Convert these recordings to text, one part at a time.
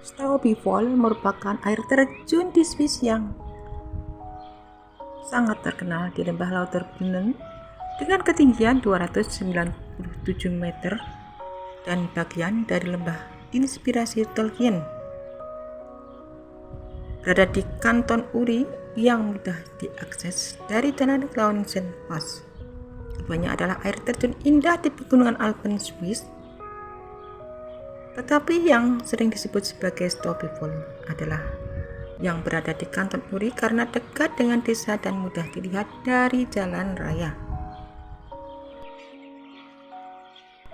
Staubbeville merupakan air terjun di Swiss yang sangat terkenal di lembah Lauterbrunnen dengan ketinggian 297 meter dan bagian dari lembah inspirasi Tolkien. Berada di kanton Uri yang mudah diakses dari jalan Clausen Pass. Keduanya adalah air terjun indah di pegunungan Alpen Swiss, tetapi yang sering disebut sebagai Staubbeville adalah yang berada di kanton Uri karena dekat dengan desa dan mudah dilihat dari jalan raya.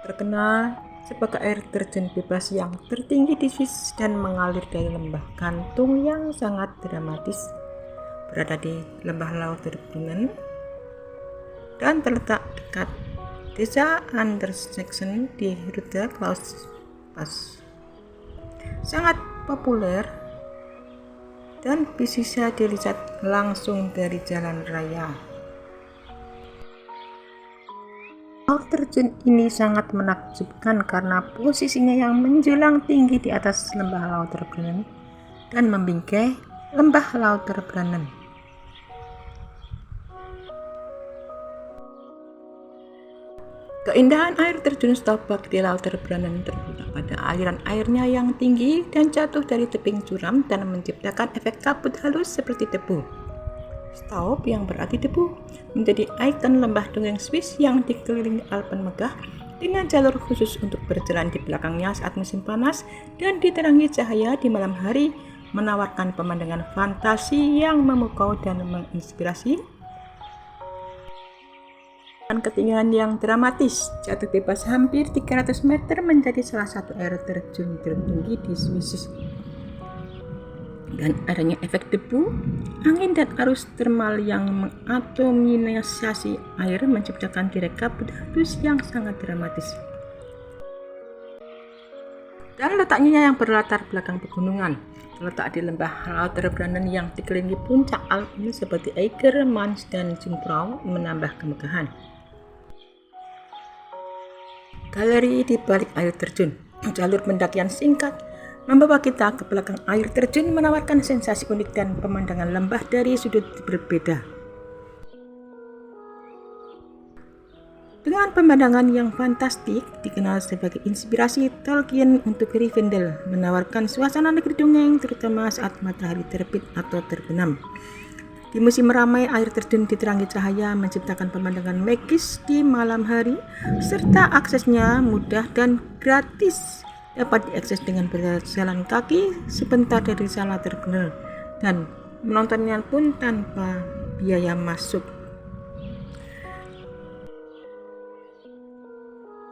Terkenal sebagai air terjun bebas yang tertinggi di Swiss dan mengalir dari lembah gantung yang sangat dramatis, berada di lembah Lauterbrunnen dan terletak dekat desa Andersachsen di rute Clausen Pass. Sangat populer dan bisa dilihat langsung dari jalan raya. Air terjun ini sangat menakjubkan karena posisinya yang menjulang tinggi di atas lembah Lauterbrunnen dan membingkai lembah Lauterbrunnen. Keindahan air terjun Staubbach di Lauterbrunnen terletak pada aliran airnya yang tinggi dan jatuh dari tebing curam dan menciptakan efek kabut halus seperti debu. Staub yang berarti debu menjadi ikon lembah dongeng Swiss yang dikelilingi Alpen megah dengan jalur khusus untuk berjalan di belakangnya saat musim panas dan diterangi cahaya di malam hari, menawarkan pemandangan fantasi yang memukau dan menginspirasi. Ketinggian yang dramatis, jatuh bebas hampir 300 meter menjadi salah satu air terjun tertinggi di Swiss. Dan adanya efek debu, angin dan arus termal yang mengatomisasi air menciptakan direk kabut halus yang sangat dramatis. Dan letaknya yang berlatar belakang pegunungan, terletak di lembah Lauterbrunnen yang dikelilingi puncak Alpen seperti Eiger, Manz, dan Jungfrau menambah kemegahan. Galeri di balik air terjun, jalur pendakian singkat membawa kita ke belakang air terjun, menawarkan sensasi unik dan pemandangan lembah dari sudut berbeda. Dengan pemandangan yang fantastik, dikenal sebagai inspirasi Tolkien untuk Rivendell, menawarkan suasana negeri dongeng terutama saat matahari terbit atau terbenam. Di musim ramai, air terjun diterangi cahaya menciptakan pemandangan magis di malam hari, serta aksesnya mudah dan gratis. Dapat diakses dengan berjalan kaki sebentar dari Lauterbrunnen dan menontonnya pun tanpa biaya masuk.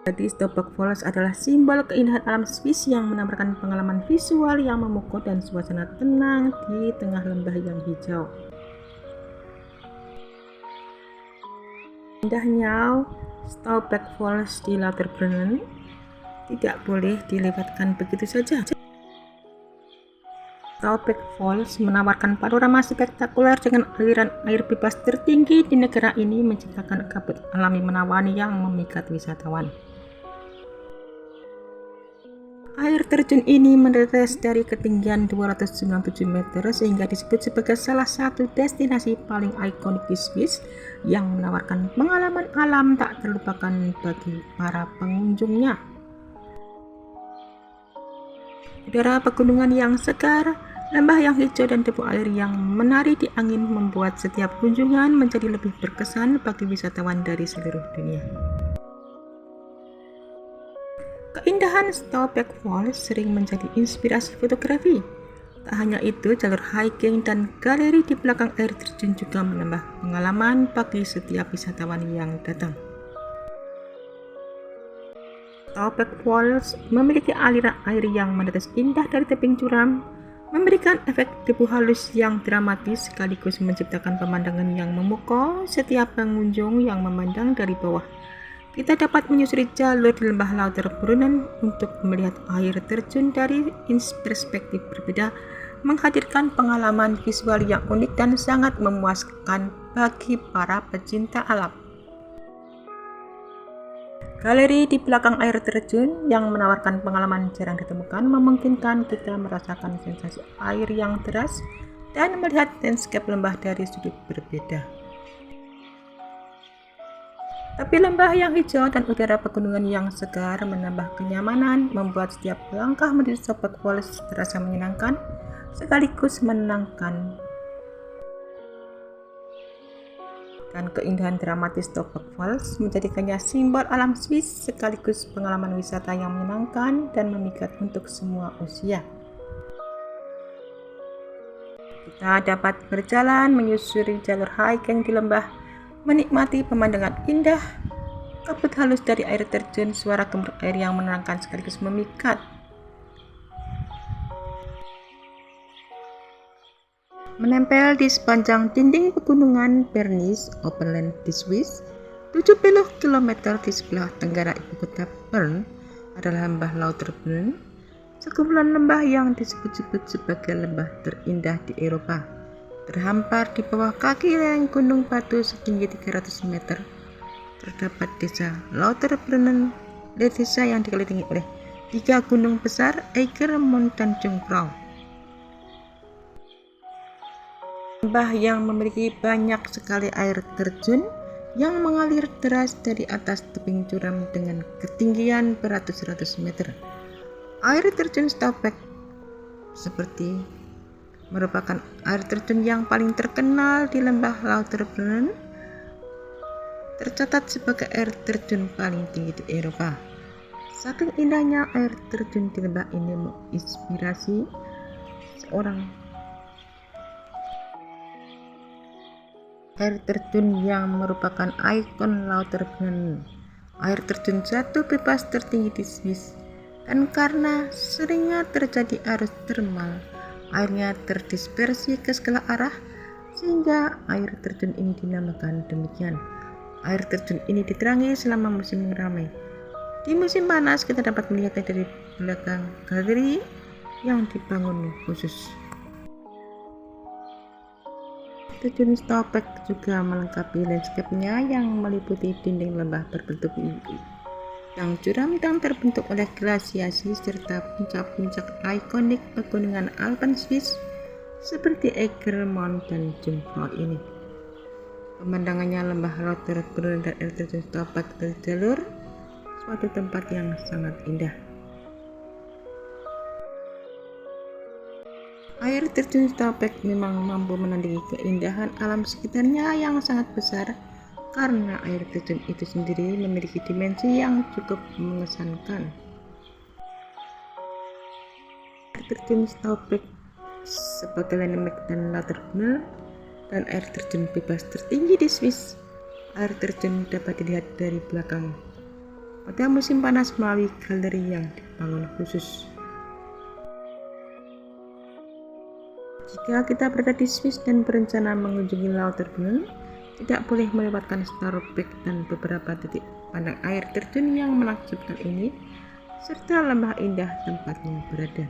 Jadi Staubbach Falls adalah simbol keindahan alam Swiss yang menawarkan pengalaman visual yang memukau dan suasana tenang di tengah lembah yang hijau. Indahnya Staubbach Falls di Lauterbrunnen tidak boleh dilewatkan begitu saja. Staubbach Falls menawarkan panorama spektakuler dengan aliran air bebas tertinggi di negara ini, menciptakan kabut alami menawan yang memikat wisatawan. Air terjun ini menetes dari ketinggian 297 meter sehingga disebut sebagai salah satu destinasi paling ikonik di Swiss yang menawarkan pengalaman alam tak terlupakan bagi para pengunjungnya. Udara pegunungan yang segar, lembah yang hijau dan debu air yang menari di angin membuat setiap kunjungan menjadi lebih berkesan bagi wisatawan dari seluruh dunia. Keindahan Staubbach Falls sering menjadi inspirasi fotografi. Tak hanya itu, jalur hiking dan galeri di belakang air terjun juga menambah pengalaman bagi setiap wisatawan yang datang. Staubbach Falls memiliki aliran air yang menetes indah dari tebing curam, memberikan efek debu halus yang dramatis sekaligus menciptakan pemandangan yang memukau setiap pengunjung yang memandang dari bawah. Kita dapat menyusuri jalur di lembah Lauterbrunnen untuk melihat air terjun dari perspektif berbeda, menghadirkan pengalaman visual yang unik dan sangat memuaskan bagi para pecinta alam. Galeri di belakang air terjun yang menawarkan pengalaman jarang ditemukan memungkinkan kita merasakan sensasi air yang deras dan melihat landscape lembah dari sudut berbeda. Tapi lembah yang hijau dan udara pegunungan yang segar menambah kenyamanan, membuat setiap langkah menuju Sopek Falls terasa menyenangkan sekaligus menenangkan. Dan keindahan dramatis Sopek Falls menjadikannya simbol alam Swiss sekaligus pengalaman wisata yang menyenangkan dan memikat untuk semua usia. Kita dapat berjalan menyusuri jalur hiking di lembah, menikmati pemandangan indah, kabut halus dari air terjun, suara gemuruh air yang menenangkan sekaligus memikat. Menempel di sepanjang dinding pegunungan Bernese Oberland di Swiss, 70 km di sebelah tenggara ibu kota Bern adalah lembah Lauterbrunnen, sekumpulan lembah yang disebut-sebut sebagai lembah terindah di Eropa. Terhampar di bawah kaki lereng gunung batu setinggi 300 meter, terdapat desa Lauterbrunnen, desa yang dikelilingi oleh 3 gunung besar, Eiger, Mont dan Jungfrau. Lembah yang memiliki banyak sekali air terjun yang mengalir deras dari atas tebing curam dengan ketinggian beratus-ratus meter. Air terjun Sopek seperti merupakan air terjun yang paling terkenal di lembah Lauterbrunnen, tercatat sebagai air terjun paling tinggi di Eropa. Saking indahnya air terjun di lembah ini menginspirasi seorang air terjun yang merupakan ikon Lauterbrunnen, air terjun jatuh bebas tertinggi di Swiss, dan karena seringnya terjadi arus termal, airnya terdispersi ke segala arah sehingga air terjun ini dinamakan demikian. Air terjun ini diterangi selama musim ramai. Di musim panas kita dapat melihatnya dari belakang galeri yang dibangun khusus. Terjun Sopek juga melengkapi landscape-nya yang meliputi dinding lembah berbentuk yang curam dan terbentuk oleh glasiasi serta puncak-puncak ikonik pegunungan Alpen Swiss seperti Eiger, Mont dan Jungfrau ini. Pemandangannya lembah Lauterbrunnen dan air terjun Sopek dari jalur suatu tempat yang sangat indah. Air terjun Sopek memang mampu menandingi keindahan alam sekitarnya yang sangat besar karena air terjun itu sendiri memiliki dimensi yang cukup mengesankan. Air terjun Sopek sebagai landmark dan Lauterbrunnen dan air terjun bebas tertinggi di Swiss. Air terjun dapat dilihat dari belakang pada musim panas melalui galeri yang dibangun khusus. Jika kita berada di Swiss dan berencana mengunjungi Lauterbrunnen, tidak boleh melewatkan Sopek dan beberapa titik pandang air terjun yang menakjubkan ini, serta lembah indah tempatnya berada.